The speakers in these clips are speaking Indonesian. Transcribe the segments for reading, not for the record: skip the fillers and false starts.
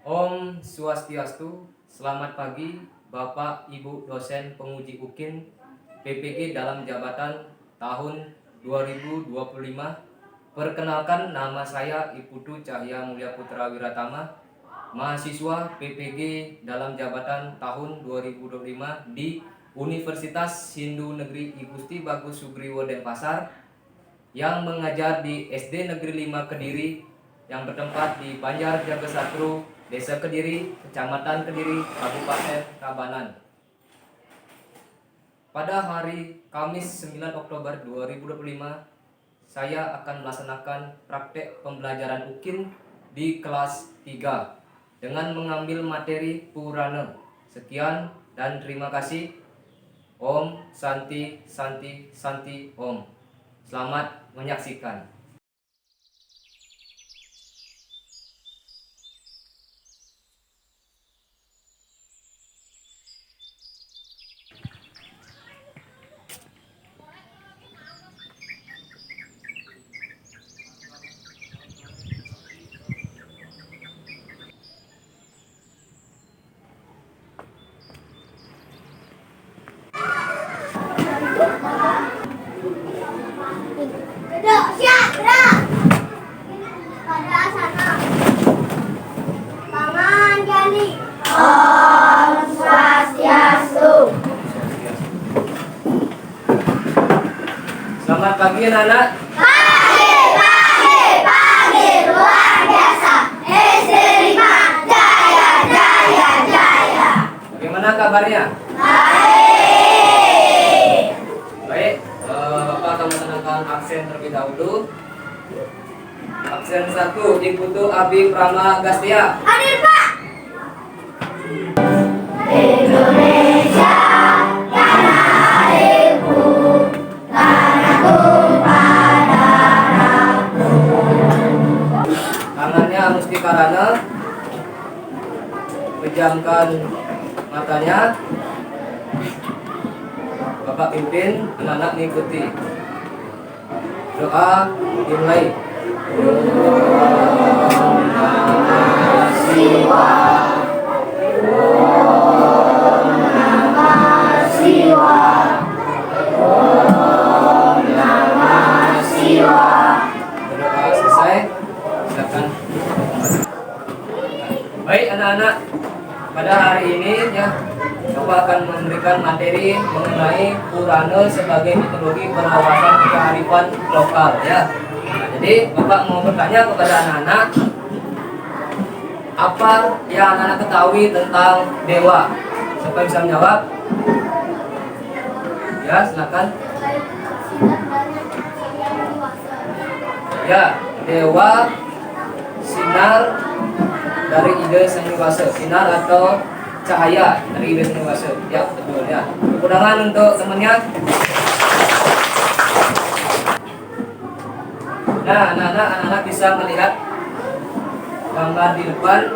Om Swastiastu, selamat pagi Bapak Ibu dosen penguji UKIN PPG dalam jabatan tahun 2025. Perkenalkan, nama saya Iputu Cahya Mulia Putra Wiratama, mahasiswa PPG dalam jabatan tahun 2025 di Universitas Hindu Negeri I Gusti Bagus Sugriwo Denpasar, yang mengajar di SD Negeri 5 Kediri yang bertempat di Banjar Jagasatru, Desa Kediri, Kecamatan Kediri, Kabupaten Tabanan. Pada hari Kamis 9 Oktober 2025, saya akan melaksanakan praktek pembelajaran UKIN di kelas 3 dengan mengambil materi Purana. Sekian dan terima kasih. Om Santi Santi Santi Om. Selamat menyaksikan. Om Swastiastu. Selamat pagi anak-anak. Pagi, luar biasa. SD 5, jaya, jaya, jaya. Bagaimana kabarnya? Baik. Baik, Bapak akan menenangkan aksen terlebih dahulu. Aksen 1, Iputu Abi Prama Gastia. Hadir, Pak. Indonesia, tanah airku, tanahku pada darahku. Tangannya mesti karana. Pejamkan matanya. Bapak pimpin, anak-anak mengikuti. Doa dimulai. Om Namah Shivaya. Om Namah Shivaya. Om Namah Shivaya. Berdoa selesai. Silakan. Baik anak-anak, pada hari ini ya Bapak akan memberikan materi mengenai Purana sebagai mitologi berwawasan kearifan lokal ya. Nah, jadi Bapak mau bertanya kepada anak-anak, apa yang anak-anak ketahui tentang dewa? Siapa bisa menjawab? Ya, silakan. Ya, dewa sinar dari ide seniwasa, sinar atau cahaya dari ide seniwasa. Ya, betul ya. Tepuk tangan untuk temannya. Nah, anak-anak bisa melihat gambar di depan.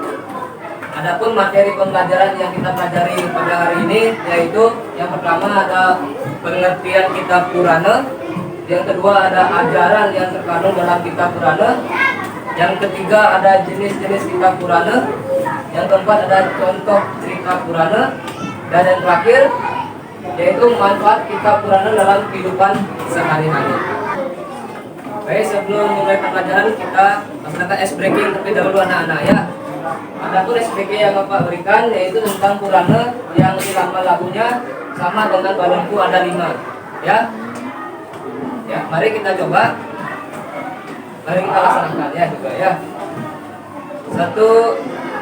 Adapun materi pembelajaran yang kita pelajari pada hari ini yaitu yang pertama ada pengertian kitab Purana, yang kedua ada ajaran yang terkandung dalam kitab Purana, yang ketiga ada jenis-jenis kitab Purana, yang keempat ada contoh cerita Purana, dan yang terakhir yaitu manfaat kitab Purana dalam kehidupan sehari-hari. Baik, sebelum mulai pembelajaran kita laksanakan ice breaking terlebih dahulu anak-anak ya. Adapun SPK yang Bapak berikan yaitu tentang Purana yang irama lagunya sama dengan balonku ada 5 ya. Ya, mari kita coba. Mari kita laksanakan ya juga ya. 1,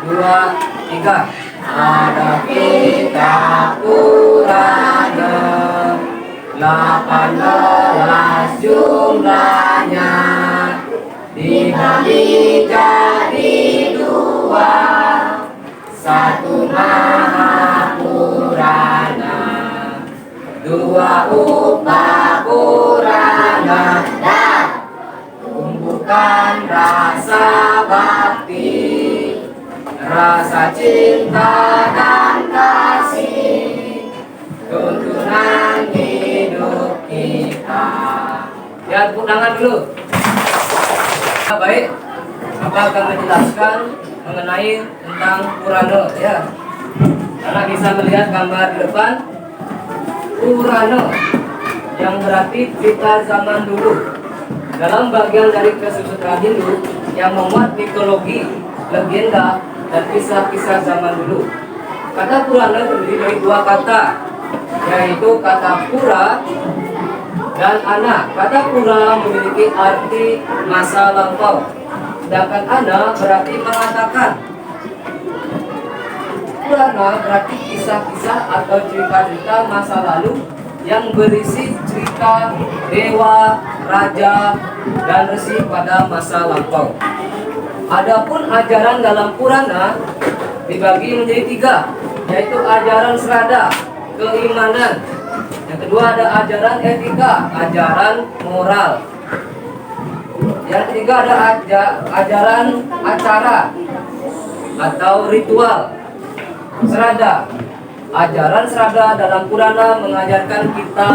2, 3. Ada kitab Purana 18 jumlahnya, dibagi jadi 2, 1 Maha Purana, 2 Upa Purana, dan tumbuhkan rasa bakti, rasa cinta dan kasih, tuntunan hidup kita. Ya, tepuk tangan dulu. Baik, Bapak akan menjelaskan mengenai tentang Purana ya. Karena bisa melihat gambar di depan Purana yang berarti cerita zaman dulu. Dalam bagian dari kesusastraan Hindu yang memuat mitologi, legenda, dan kisah-kisah zaman dulu. Kata Purana terdiri dari dua kata, yaitu kata pura dan ana. Kata pura memiliki arti masa lampau, sedangkan ana berarti mengatakan. Purana berarti kisah-kisah atau cerita-cerita masa lalu yang berisi cerita dewa, raja, dan resi pada masa lampau. Adapun ajaran dalam Purana dibagi menjadi tiga, yaitu ajaran serada, keimanan. Yang kedua ada ajaran etika, ajaran moral. Yang ketiga ada ajaran acara atau ritual. Serada. Ajaran serada dalam Purana mengajarkan kita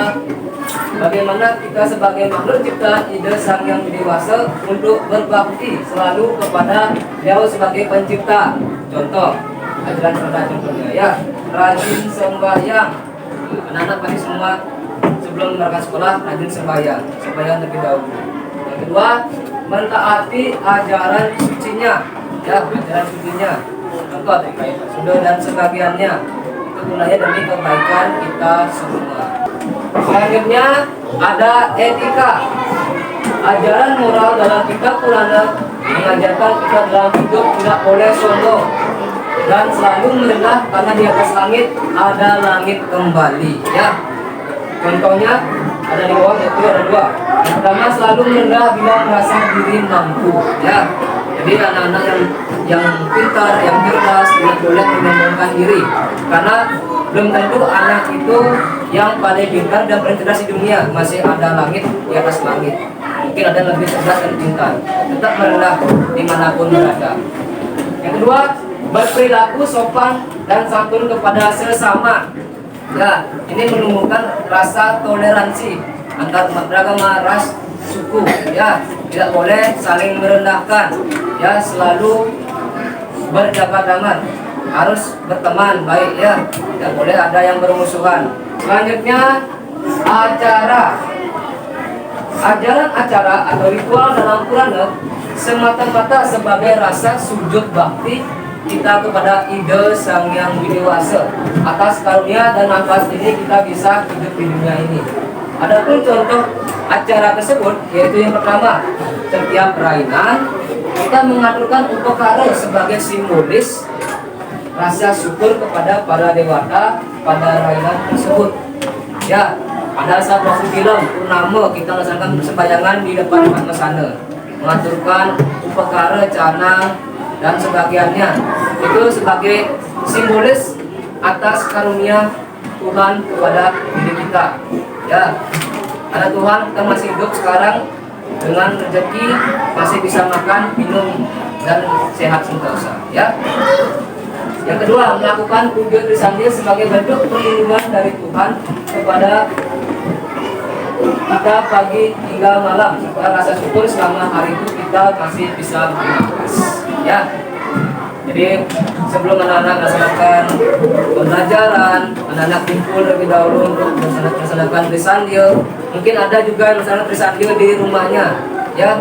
bagaimana kita sebagai makhluk cipta ide Sang Yang Dewasa untuk berbakti selalu kepada Beliau sebagai pencipta. Contoh, ajaran serada contohnya ya, rajin sembahyang. Anak-anak pasti semua sebelum berangkat sekolah rajin sembahyang terlebih dahulu. Yang kedua, mentaati ajaran sucinya, ya ajaran sucinya. Contoh kayak sudah dan sebagiannya itu gunanya demi kebaikan kita semua. Selanjutnya ada etika. Ajaran moral dalam kitab Purana mengajarkan kita dalam hidup tidak boleh sombong dan selalu merendah karena di atas langit ada langit kembali. Ya, contohnya ada di bawah itu ada dua. Yang pertama selalu merendah bila merasa diri mampu. Ya, jadi anak-anak yang pintar, yang cerdas tidak boleh menyombongkan diri karena belum tentu anak itu yang paling pintar dan paling cerdas di dunia. Masih ada langit di atas langit. Mungkin ada yang lebih cerdas dan pintar. Tetap merendah dimanapun berada. Yang kedua, berperilaku sopan dan santun kepada sesama. Ya, ini menumbuhkan rasa toleransi antar umat beragama, ras, suku. Ya, tidak boleh saling merendahkan. Ya, selalu berjabat tangan, harus berteman baik ya, tidak boleh ada yang bermusuhan. Selanjutnya acara. Ajaran acara atau ritual dalam Purana semata-mata sebagai rasa sujud bakti kita kepada ide Sang Yang Widewasa atas karunia dan nafas ini kita bisa hidup di dunia ini. Adapun contoh acara tersebut yaitu yang pertama, setiap perayaan kita mengaturkan upakara sebagai simbolis rasa syukur kepada para dewata pada rayaan tersebut. Ya, pada saat waktu film purnama kita melaksanakan sembayangan di depan Padmasana, mengaturkan upakara, canang dan sebagiannya itu sebagai simbolis atas karunia Tuhan kepada diri kita. Ya, karena Tuhan kita masih hidup sekarang dengan rezeki, masih bisa makan, minum dan sehat sentosa. Ya. Yang kedua, melakukan puja Trisandil sebagai bentuk perlindungan dari Tuhan kepada kita pagi hingga malam supaya rasa syukur selama hari itu kita masih bisa bernafas. Ya. Jadi sebelum anak-anak melaksanakan pembelajaran, anak-anak kumpul terlebih dahulu untuk melaksanakan Trisandil. Mungkin ada juga yang melaksanakan Trisandil di rumahnya. Ya.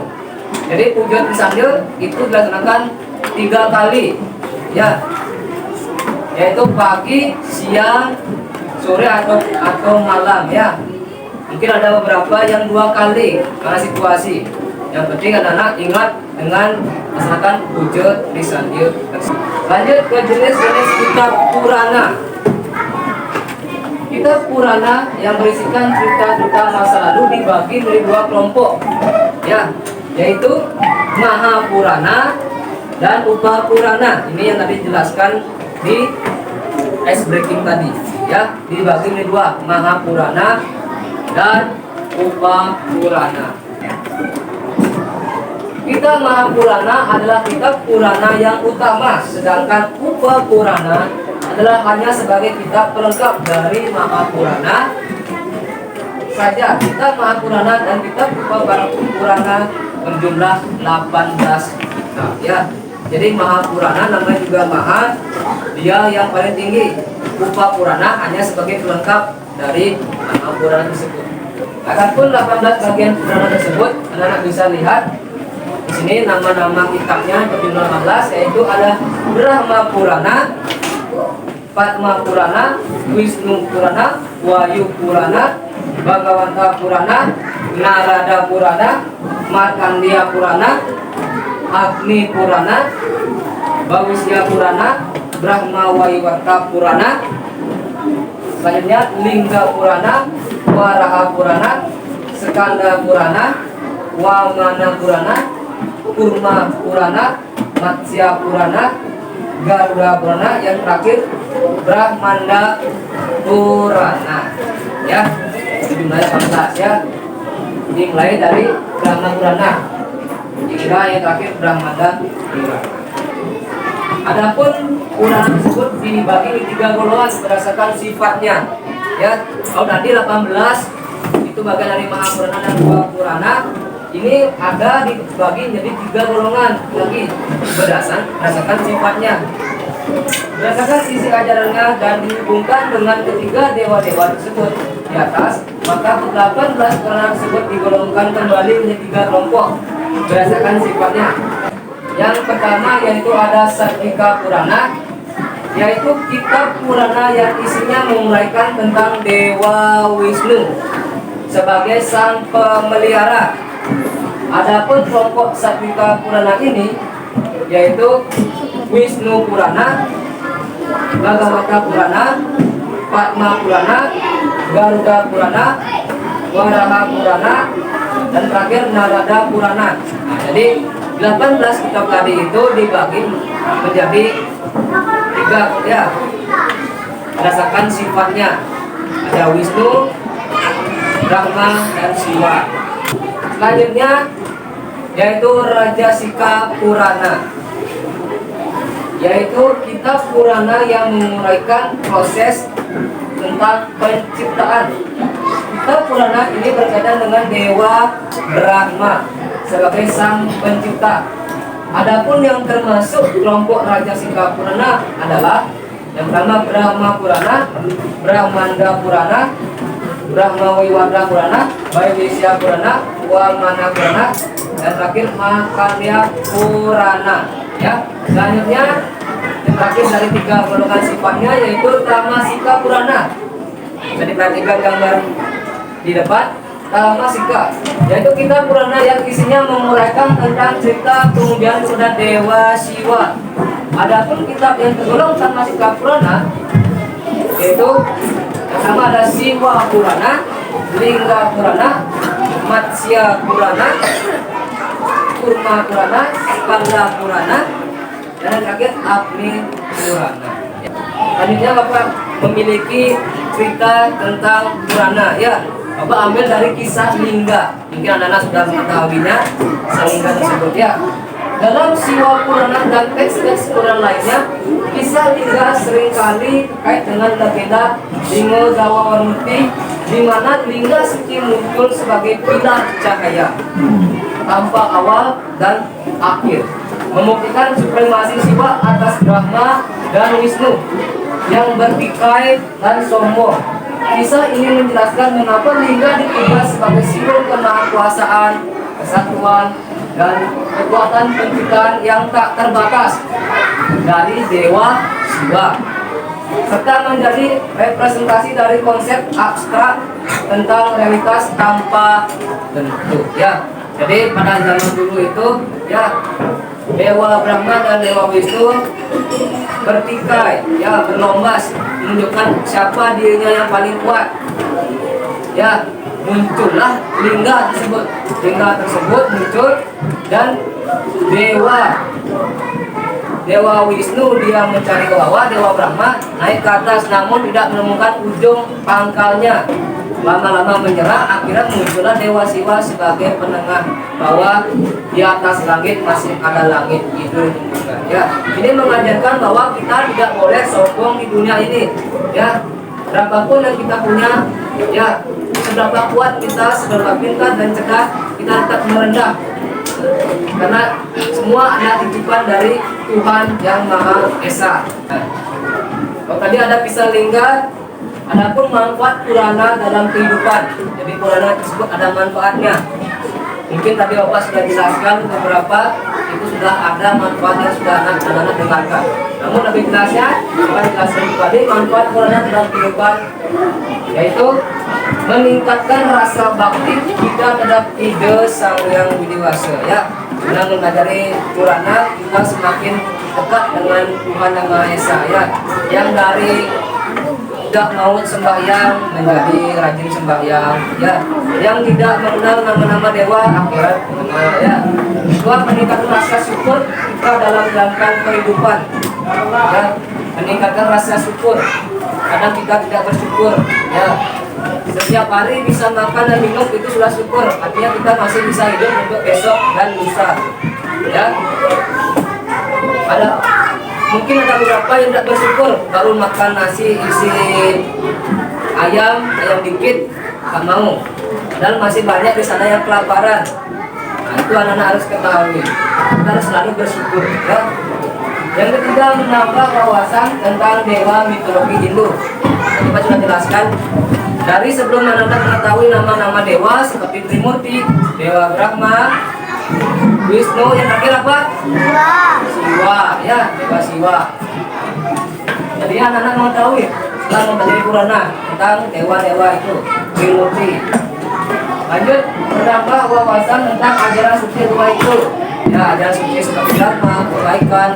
Jadi puja Trisandil itu dilaksanakan 3 kali. Ya. Yaitu pagi, siang, sore atau malam ya. Mungkin ada beberapa yang 2 kali karena situasi. Yang penting anak-anak ingat dengan melaksanakan puja Trisandil. Lanjut ke jenis-jenis kitab Purana. Kitab Purana yang berisikan cerita-cerita masa lalu dibagi menjadi 2 kelompok. Ya, yaitu Mahapurana dan Upapurana. Ini yang tadi dijelaskan di ice breaking tadi ya, dibagi menjadi 2, Mahapurana dan Upapurana. Kitab Mahapurana adalah kitab Purana yang utama, sedangkan Upapurana adalah hanya sebagai kitab pelengkap dari Mahapurana saja. Kitab Mahapurana dan kitab Upapurana berjumlah 18 kitab ya. Jadi Maha Purana namanya juga Maha, dia yang paling tinggi. Upa Purana hanya sebagai pelengkap dari Maha Purana tersebut. Adapun 18 bagian Purana tersebut, anak-anak bisa lihat di sini nama-nama kitabnya seperti 18, yaitu ada Brahma Purana, Padma Purana, Wisnu Purana, Wayu Purana, Bhagavata Purana, Narada Purana, Markandeya Purana, Agni Purana, Bhawisya Purana, Brahma Waiwarta Purana, selanjutnya Lingga Purana, Waraha Purana, Skanda Purana, Wamana Purana, Kurma Purana, Matsya Purana, Garuda Purana, yang terakhir Brahmanda Purana. Ya, jumlahnya 18 ya. Dimulai dari Brahma Purana, hingga yang terakhir Brahmanda Purana. Adapun Purana tersebut dibagi di 3 golongan berdasarkan sifatnya. Ya, kalau tadi 18 itu bagian dari Maha Purana dan Dua Purana. Ini ada dibagi menjadi 3 golongan lagi berdasarkan sifatnya, berdasarkan isi ajarannya, dan dihubungkan dengan ketiga dewa-dewa tersebut di atas. Maka 18 Purana tersebut digolongkan kembali menjadi 3 kelompok berdasarkan sifatnya. Yang pertama yaitu ada Satvika Purana, yaitu kitab Purana yang isinya menguraikan tentang Dewa Wisnu sebagai sang pemelihara. Adapun kelompok Satvika Purana ini yaitu Wisnu Purana, Bhagavata Purana, Padma Purana, Garuda Purana, Waraha Purana, dan terakhir Narada Purana. Nah, jadi 18 kitab tadi itu dibagi menjadi 3 ya, berdasarkan sifatnya. Ada Wisnu, Brahma, dan Siwa. Selanjutnya yaitu Rajasika Purana, yaitu kitab Purana yang menguraikan proses tentang penciptaan. Kitab Purana ini berkaitan dengan Dewa Brahma sebagai sang pencipta. Adapun yang termasuk kelompok Rajasika Purana adalah yang pertama Brahma Purana, Brahmanda Purana, Brahma Waiwarta Purana, Vaivishya Purana, Wamana Purana, dan terakhir Markandeya Purana. Ya, selanjutnya yang terakhir dari 3 golongan sifatnya yaitu Tamasika Purana. Jadi perhatikan gambar di depan. Tamasika yaitu kitab Purana yang isinya menguraikan tentang cerita kemudian kepada Dewa Siwa. Adapun kitab yang tergolong Tamasika Purana yaitu pertama ada Siwa Purana, Lingga Purana, Matsya Purana, Kurma Purana, Skanda Purana, dan yang terakhir Agni Purana. Selanjutnya Bapak memiliki cerita tentang Purana ya. Bapak ambil dari kisah Lingga. Mungkin anak-anak sudah mengetahuinya Lingga tersebut ya. Dalam Siwa Purana dan teks-teks Purana lainnya, kisah Lingga seringkali terkait dengan legenda Lingo Dawawarmuti, di mana Lingga Suci muncul sebagai pilar cahaya tanpa awal dan akhir, membuktikan supremasi Siwa atas Brahma dan Wisnu yang bertikai dan sombong. Kisah ini menjelaskan mengapa Lingga dipilih sebagai simbol kemahakuasaan, kesatuan, dan kekuatan penciptaan yang tak terbatas dari Dewa Siwa, serta menjadi representasi dari konsep abstrak tentang realitas tanpa bentuk ya. Jadi pada zaman dulu itu ya, Dewa Brahma dan Dewa Wisnu bertikai ya, berlomba menunjukkan siapa dirinya yang paling kuat ya. Muncullah Lingga tersebut. Lingga tersebut muncul dan Dewa Wisnu dia mencari ke bawah, Dewa Brahma naik ke atas namun tidak menemukan ujung pangkalnya. Lama-lama menyerah, akhirnya muncullah Dewa Siwa sebagai penengah bahwa di atas langit masih ada langit. Itu ya. Ini mengajarkan bahwa kita tidak boleh sombong di dunia ini ya. Berapapun yang kita punya ya, seberapa kuat kita, seberapa pintar dan cerdas, kita tetap merendah karena semua adalah titipan dari Tuhan yang Maha Esa. Kalau tadi ada Pisa Lingga, adapun manfaat Purana dalam kehidupan. Jadi Purana tersebut ada manfaatnya. Mungkin tadi Bapak sudah jelaskan beberapa, itu sudah ada manfaat yang sudah anak-anak dengarkan. Namun lebih jelasnya, Bapak jelaskan kembali manfaat Purana dalam kehidupan, yaitu meningkatkan rasa bakti kita terhadap ide Sang Hyang Widiwasa. Ya, dengan mengajari Purana kita semakin dekat dengan Tuhan Yang Maha Esa. Ya, yang dari tidak mau sembahyang menjadi rajin sembahyang, ya, yang tidak mengenal nama-nama dewa akhirat mengenal, ya. Kedua, meningkatkan rasa syukur kita dalam menjalankan kehidupan, ya, meningkatkan rasa syukur. Kadang kita tidak bersyukur, ya. Setiap hari bisa makan dan minum itu sudah syukur, artinya kita masih bisa hidup untuk besok dan lusa, ya. Mungkin ada beberapa yang tidak bersyukur, baru makan nasi isi ayam dikit, tak mau. Dan masih banyak di sana yang kelaparan. Nah, itu anak-anak harus ketahui. Kita harus selalu bersyukur. Ya. Yang ketiga, menambah wawasan tentang dewa mitologi Hindu. Kita sudah jelaskan. Dari sebelum anak-anak mengetahui nama-nama dewa seperti Trimurti, Dewa Brahma, Wisnu, yang terakhir apa? Siwa, ya, Dewa Siwa. Jadi anak-anak mengetahui setelah mempelajari Purana tentang dewa-dewa itu, Trimurti. Lanjut, menambah wawasan tentang ajaran suci dua itu, ya, ajaran suci seperti dharma, kebaikan,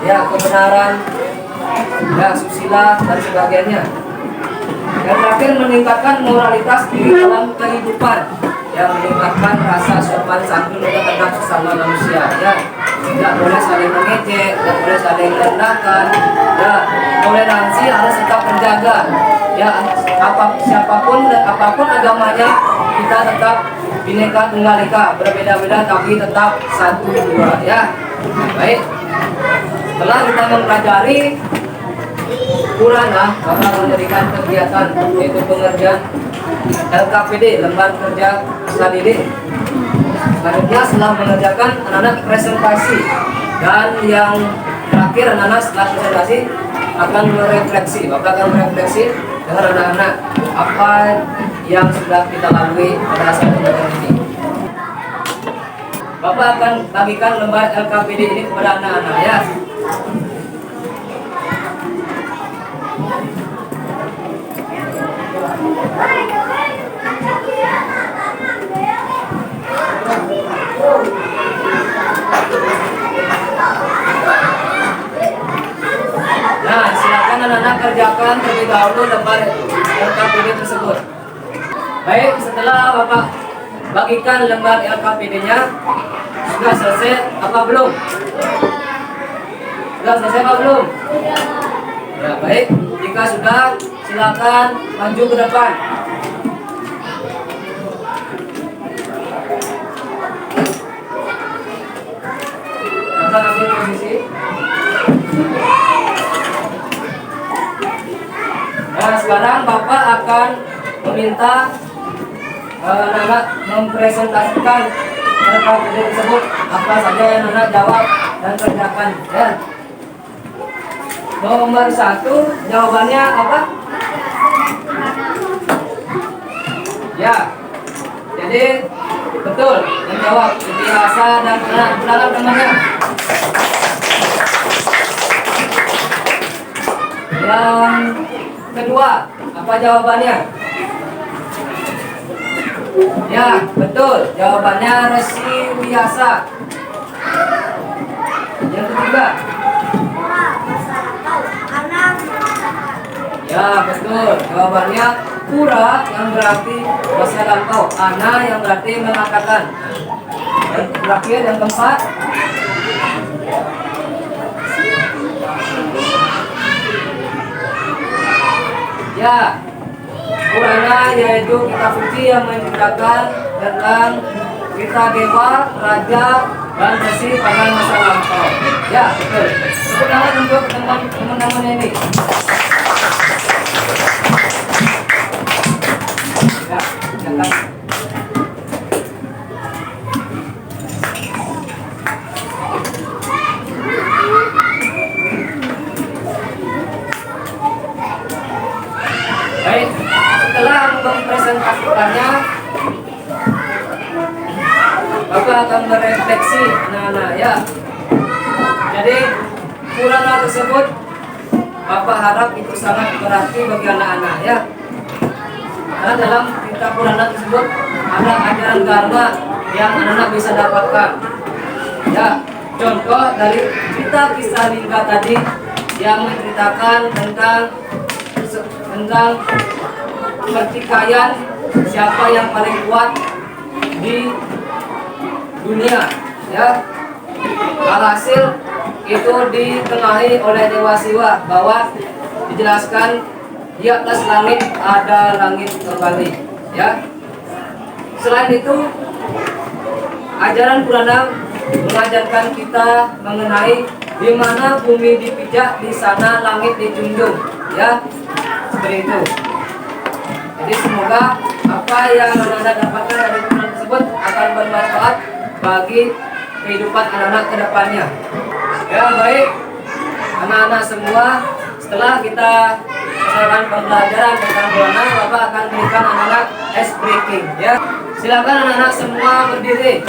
ya, kebenaran, ya, susila dan sebagainya. Yang terakhir, meningkatkan moralitas diri dalam kehidupan, yang meningkatkan rasa sopan santun terhadap sesama manusia, ya. Tidak boleh saling mengejek, tidak boleh saling merendahkan, ya. Toleransi harus tetap terjaga, ya. Siapapun dan apapun agamanya, kita tetap Bhinneka Tunggal Ika, berbeda-beda tapi tetap satu dua, ya. Baik, setelah kita mempelajari Purana, Bapak mendirikan kegiatan yaitu pengerjaan LKPD, Lembar Kerja Peserta Didik. Selanjutnya setelah mengerjakan anak-anak presentasi, dan yang terakhir anak-anak setelah presentasi akan merefleksi. Bapak akan merefleksi dengan anak-anak apa yang sudah kita lalui pada saat pembelajaran ini. Bapak akan bagikan lembar LKPD ini kepada anak-anak, ya. Nah, silakan anak-anak kerjakan terlebih dahulu lembar LKPD tersebut. Baik, setelah Bapak bagikan lembar LKPD-nya, sudah selesai apa belum? Sudah selesai apa belum? Ya, baik. Jika sudah, silakan maju ke depan. Kita ambil posisi. Nah, sekarang Bapak akan meminta anak-anak mempresentasikan LKPD tersebut, apa saja yang anak jawab dan kerjakan, ya. Nomor 1, jawabannya apa? Ya, jadi betul menjawab Itiasa dan belakang temannya. Yang kedua, apa jawabannya? Ya, betul, jawabannya Resi Wiyasa. Yang ketiga, ya, betul, jawabannya Pura, yang berarti masa lampau, Ana yang berarti mengatakan. Dan terakhir yang keempat, ya, Purana yaitu kitab suci yang menceritakan tentang kita dewa, raja, dan resi pada masa lampau. Ya, betul. Tepuk tangan untuk teman-teman ini. Ya, silakan. mempresentasikannya, Bapak akan merefleksi anak-anak ya. Jadi Purana tersebut Bapak harap itu sangat berarti bagi anak-anak ya. Karena dalam kitab Purana tersebut ada ajaran dharma yang anak-anak bisa dapatkan. Ya, contoh dari cerita kisah Lingga tadi yang menceritakan tentang pertikaian siapa yang paling kuat di dunia ya. Alhasil itu ditengahi oleh Dewa Siwa bahwa dijelaskan di atas langit ada langit kembali ya. Selain itu ajaran Purana mengajarkan kita mengenai di mana bumi dipijak, di sana langit dijunjung ya, seperti itu. Jadi semoga apa yang anak-anak dapatkan dari Purana tersebut akan bermanfaat bagi kehidupan anak-anak ke depannya. Ya baik, anak-anak semua, setelah kita selesaikan pembelajaran tentang Purana, Bapak akan berikan anak-anak ice breaking ya. Silakan anak-anak semua berdiri.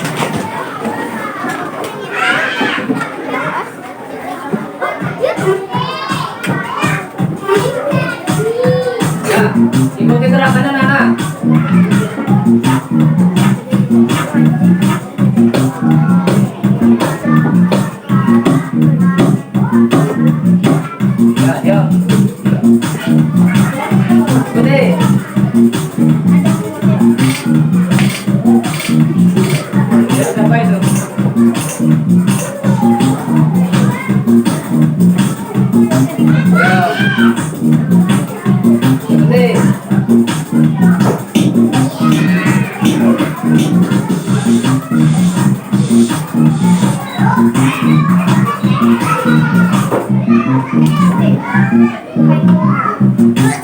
Ya, ikuti gerakannya anak-anak. Ya, ikuti. Ya, sampai itu. Ya. Ikuti.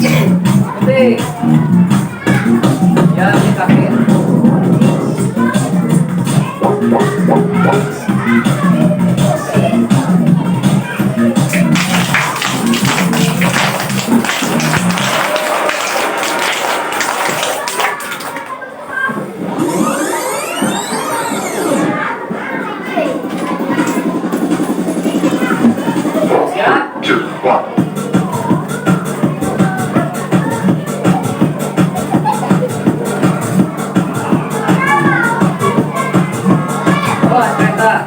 Ikuti. Ya, ini kaki. Siap? 这话 Oh, kereta.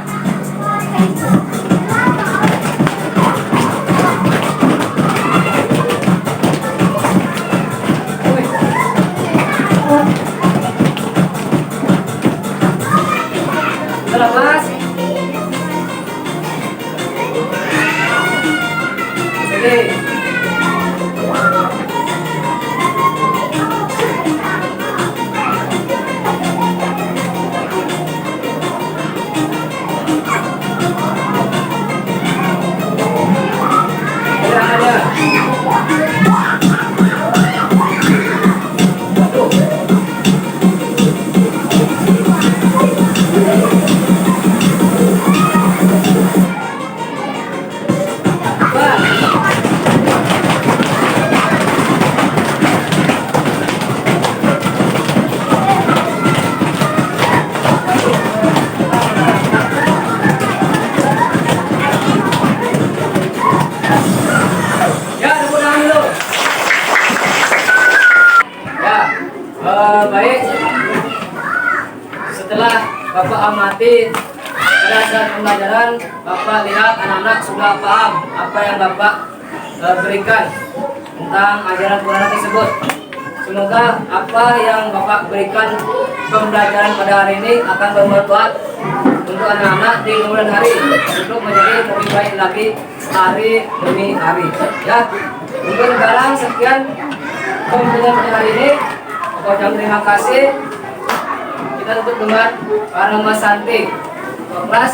Selamat. Sini. Gerakannya. Ya, tepuk tangan dulu. Ya, baik. Setelah Bapak amati pada saat pembelajaran, Bapak lihat anak-anak sudah paham apa yang Bapak berikan tentang ajaran Purana tersebut. Semoga apa yang Bapak berikan pembelajaran pada hari ini akan bermanfaat untuk anak-anak di kemudian hari untuk menjadi lebih baik lagi hari demi hari. Ya, untuk sekarang sekian pembelajaran pada hari ini. Aku ucapkan terima kasih. Kita tutup dengan Parama Santi. Kelas.